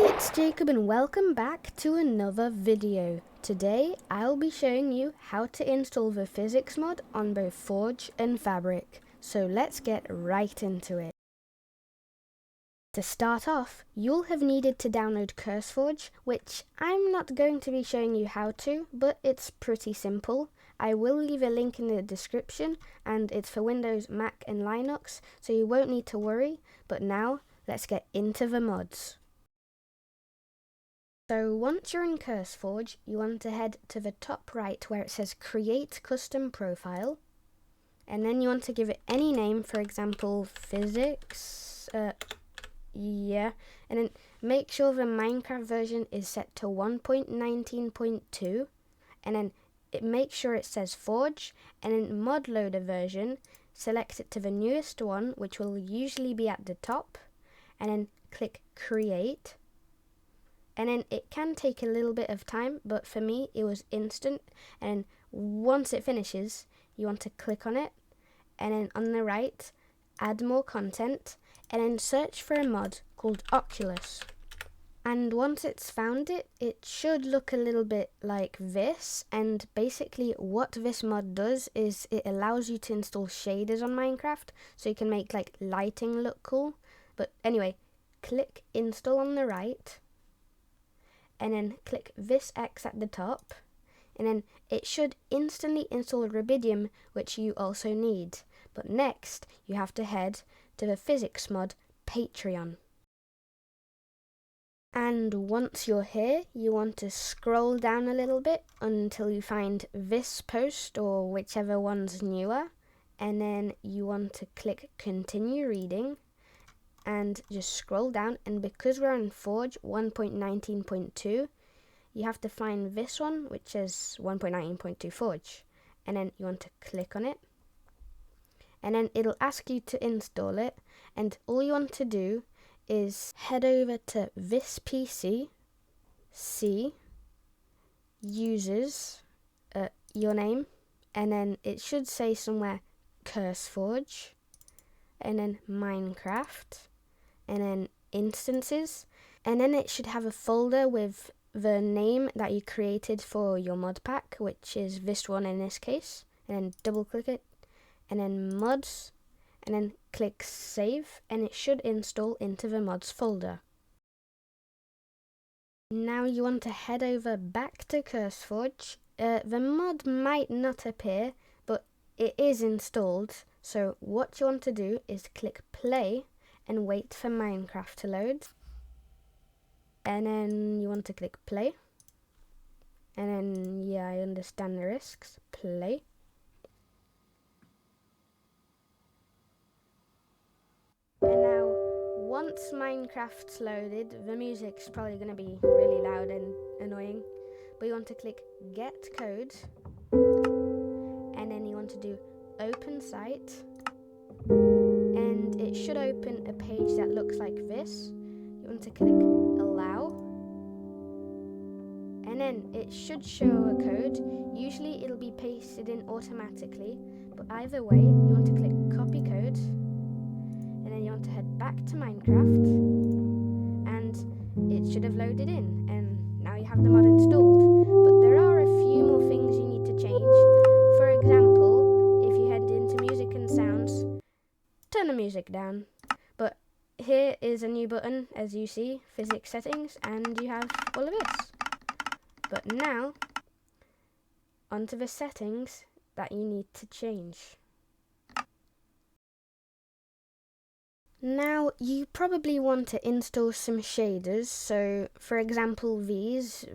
Hi, it's Jacob and welcome back to another video. Today I'll be showing you how to install the physics mod on both Forge and Fabric. So let's get right into it. To start off, you'll have needed to download CurseForge, which I'm not going to be showing you how to, but it's pretty simple. I will leave a link in the description, and it's for Windows, Mac and Linux, so you won't need to worry. But now, let's get into the mods. So once you're in CurseForge, you want to head to the top right where it says Create Custom Profile, and then you want to give it any name, for example, Physics, and then make sure the Minecraft version is set to 1.19.2, and then make sure it says Forge, and in Mod Loader version, select it to the newest one, which will usually be at the top, and then click Create. And then it can take a little bit of time, but for me it was instant. And once it finishes, you want to click on it, and then on the right, add more content, and then search for a mod called Oculus. And once it's found it, it should look a little bit like this. And basically what this mod does is it allows you to install shaders on Minecraft, so you can make like lighting look cool. But anyway, click install on the right, and then click this X at the top, and then it should instantly install Rubidium, which you also need. But next, you have to head to the physics mod Patreon. And once you're here, you want to scroll down a little bit until you find this post or whichever one's newer, and then you want to click continue reading and just scroll down. And because we're on Forge 1.19.2, you have to find this one, which is 1.19.2 Forge, and then you want to click on it, and then it'll ask you to install it. And all you want to do is head over to this PC, C, users, your name, and then it should say somewhere CurseForge, and then Minecraft, and then instances, and then it should have a folder with the name that you created for your mod pack, which is this one in this case, and then double click it, and then mods, and then click save, and it should install into the mods folder. Now you want to head over back to CurseForge. The mod might not appear, but it is installed, so what you want to do is click play and wait for Minecraft to load, and then you want to click play, and then yeah, I understand the risks, play. And now once Minecraft's loaded, the music's probably going to be really loud and annoying, but you want to click get code, and then you want to do open site, and it should open a page that looks like this. You want to click allow, and then it should show a code. Usually it'll be pasted in automatically, but either way, you want to click copy code, and then you want to head back to Minecraft, and it should have loaded in, and now you have the mod installed. But there are a few more things you need to change. For example, if you head into music and sounds, turn the music down. But here is a new button, as you see, physics settings, and you have all of this. But now, onto the settings that you need to change. Now, you probably want to install some shaders, so for example these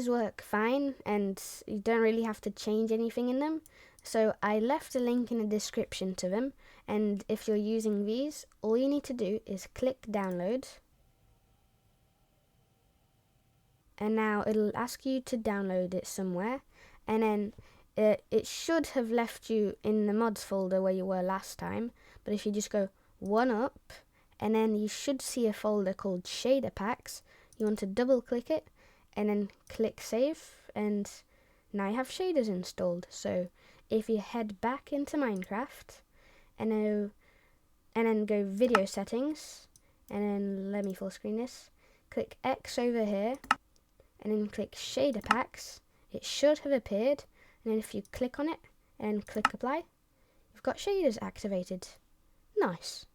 work fine and you don't really have to change anything in them. So I left a link in the description to them, and if you're using these, all you need to do is click download, and now it'll ask you to download it somewhere, and then it should have left you in the mods folder where you were last time. But if you just go one up, and then you should see a folder called shader packs. You want to double click it and then click save, and now you have shaders installed. So if you head back into Minecraft and then go video settings, and then let me full screen this, click X over here, and then click Shader Packs. It should have appeared, and then if you click on it and click Apply, you've got shaders activated. Nice.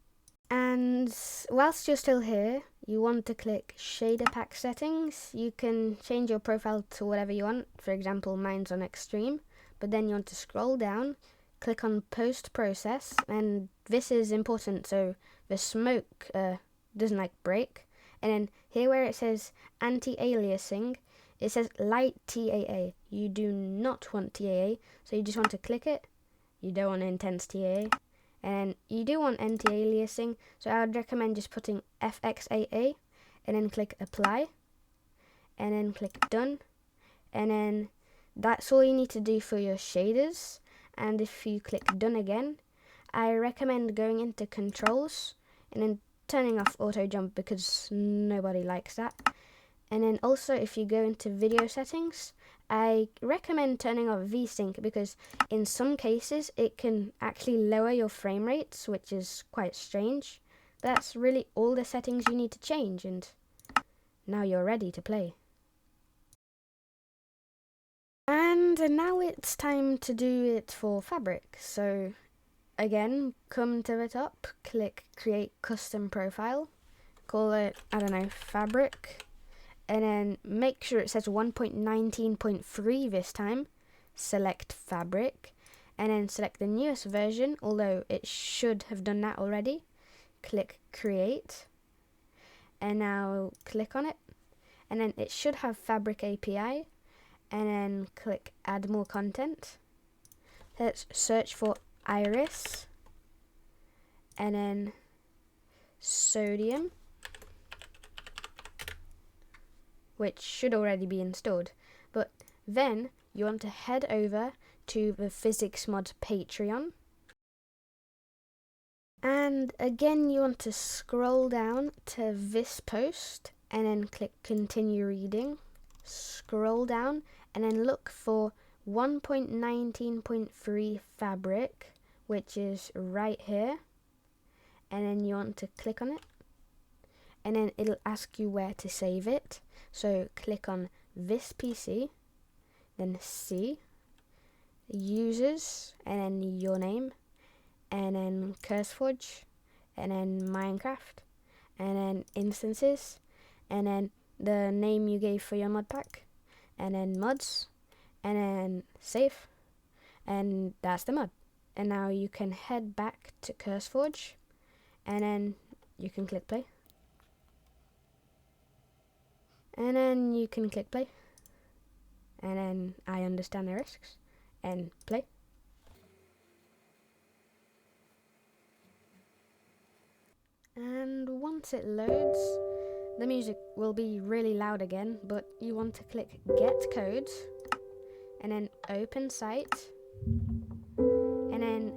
And whilst you're still here, you want to click Shader Pack Settings. You can change your profile to whatever you want. For example, mine's on Extreme. But then you want to scroll down, click on Post Process, and this is important so the smoke doesn't break. And then here where it says anti-aliasing, it says light TAA. You do not want TAA, so you just want to click it. You don't want intense TAA. And you do want anti-aliasing, so I would recommend just putting FXAA, and then click Apply, and then click Done, and then that's all you need to do for your shaders. And if you click Done again, I recommend going into Controls, and then turning off Auto Jump because nobody likes that. And then also if you go into Video Settings, I recommend turning off VSync because in some cases it can actually lower your frame rates, which is quite strange. That's really all the settings you need to change, and now you're ready to play. And now it's time to do it for Fabric. So again, come to the top, click Create Custom Profile, call it, I don't know, Fabric. And then make sure it says 1.19.3 this time. Select Fabric. And then select the newest version, although it should have done that already. Click Create. And now click on it. And then it should have Fabric API. And then click Add More Content. Let's search for Iris. And then Sodium, which should already be installed. But then you want to head over to the Physics Mod Patreon. And again, you want to scroll down to this post and then click Continue Reading. Scroll down and then look for 1.19.3 Fabric, which is right here. And then you want to click on it. And then it'll ask you where to save it. So click on this PC, then C, users, and then your name, and then CurseForge, and then Minecraft, and then instances, and then the name you gave for your mod pack, and then mods, and then save, and that's the mod. And now you can head back to CurseForge, and then you can click play. And then you can click play. And then I understand the risks. And play. And once it loads, the music will be really loud again, but you want to click Get Code. And then Open Site. And then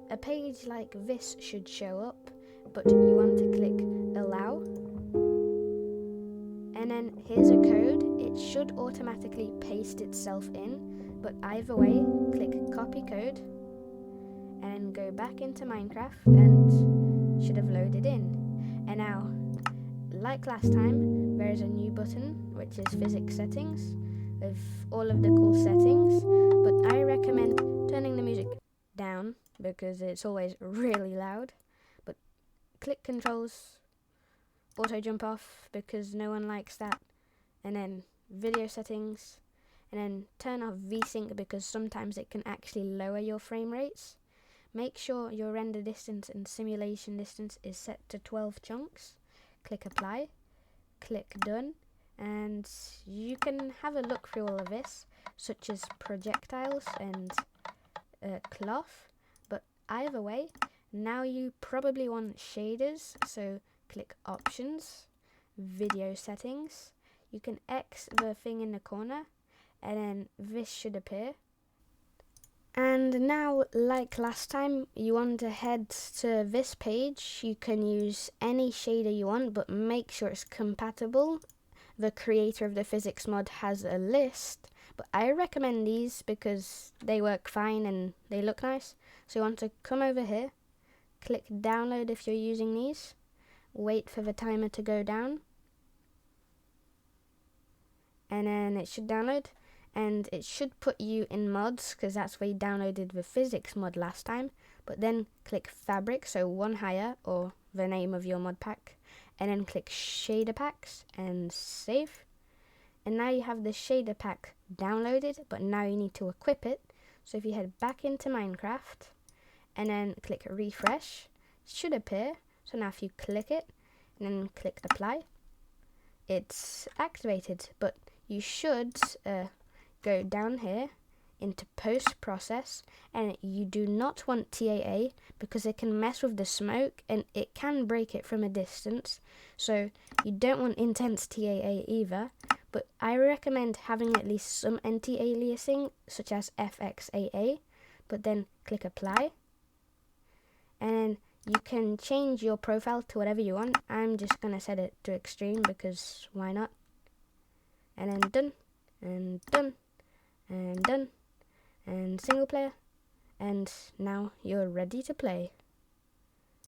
a page like this should show up, but you want to click Allow. And then here's a code. It should automatically paste itself in, but either way, click Copy Code, and then go back into Minecraft, and should have loaded in. And now, like last time, there is a new button, which is Physics Settings, with all of the cool settings, but I recommend turning the music down, because it's always really loud. But click Controls, Auto Jump off, because no one likes that, and then Video Settings, and then turn off VSync because sometimes it can actually lower your frame rates. Make sure your render distance and simulation distance is set to 12 chunks. Click Apply, click Done, and you can have a look through all of this, such as projectiles and cloth. But either way, now you probably want shaders, so click Options, Video Settings. You can X the thing in the corner, and then this should appear. And now, like last time, you want to head to this page. You can use any shader you want, but make sure it's compatible. The creator of the physics mod has a list, but I recommend these because they work fine and they look nice. So you want to come over here, click download if you're using these, wait for the timer to go down, and then it should download, and it should put you in mods because that's where you downloaded the physics mod last time. But then click fabric, so one higher, or the name of your mod pack, and then click shader packs and save. And now you have the shader pack downloaded, but now you need to equip it. So if you head back into Minecraft and then click refresh, it should appear. So now if you click it and then click apply, it's activated. But you should go down here into post process, and you do not want TAA because it can mess with the smoke and it can break it from a distance. So you don't want intense TAA either, but I recommend having at least some anti-aliasing such as FXAA. But then click apply, and then you can change your profile to whatever you want. I'm just gonna set it to extreme because why not? And then done, and done, and done, and single player, and now you're ready to play.